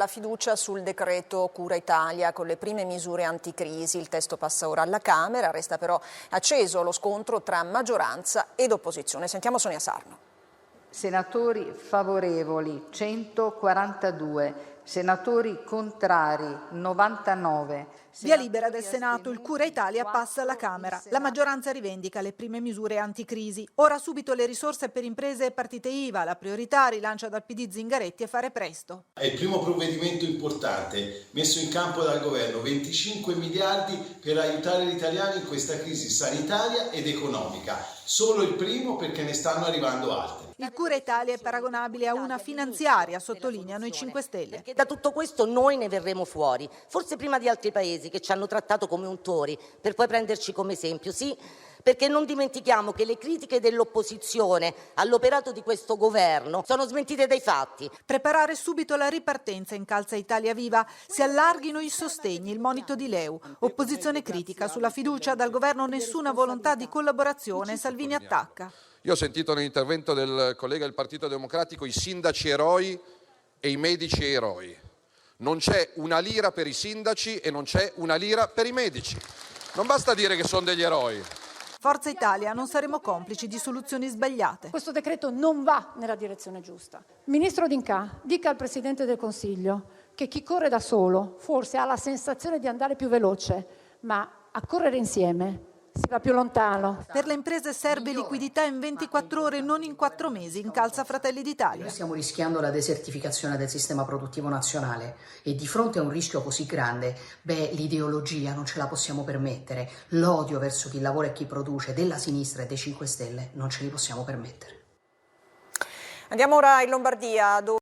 la fiducia sul decreto Cura Italia con le prime misure anticrisi. Il testo passa ora alla Camera, resta però acceso lo scontro tra maggioranza ed opposizione. Sentiamo Sonia Sarno. Senatori favorevoli 142, senatori contrari 99. Via libera del Senato, il Cura Italia passa alla Camera. La maggioranza rivendica le prime misure anticrisi. Ora subito le risorse per imprese e partite IVA, la priorità rilancia dal PD Zingaretti e fare presto. È il primo provvedimento importante messo in campo dal governo, 25 miliardi per aiutare gli italiani in questa crisi sanitaria ed economica. Solo il primo perché ne stanno arrivando altri. Il Cura Italia è paragonabile a una finanziaria, sottolineano i 5 Stelle. Perché da tutto questo noi ne verremo fuori, forse prima di altri paesi che ci hanno trattato come untori, per poi prenderci come esempio, sì, perché non dimentichiamo che le critiche dell'opposizione all'operato di questo governo sono smentite dai fatti. Preparare subito la ripartenza incalza Italia Viva, si allarghino i sostegni, il monito di Leu. Opposizione critica, sulla fiducia dal governo nessuna volontà di collaborazione, Salvini attacca. Io ho sentito nell'intervento del collega del Partito Democratico i sindaci eroi e i medici eroi. Non c'è una lira per i sindaci e non c'è una lira per i medici. Non basta dire che sono degli eroi. Forza Italia, non saremo complici di soluzioni sbagliate. Questo decreto non va nella direzione giusta. Ministro D'Incà, dica al Presidente del Consiglio che chi corre da solo forse ha la sensazione di andare più veloce, ma a correre insieme si va più lontano. Per le imprese serve liquidità in 24 ore, non in 4 mesi, incalza Fratelli d'Italia. Noi stiamo rischiando la desertificazione del sistema produttivo nazionale e di fronte a un rischio così grande, l'ideologia non ce la possiamo permettere, l'odio verso chi lavora e chi produce della sinistra e dei 5 Stelle non ce li possiamo permettere. Andiamo ora in Lombardia, dove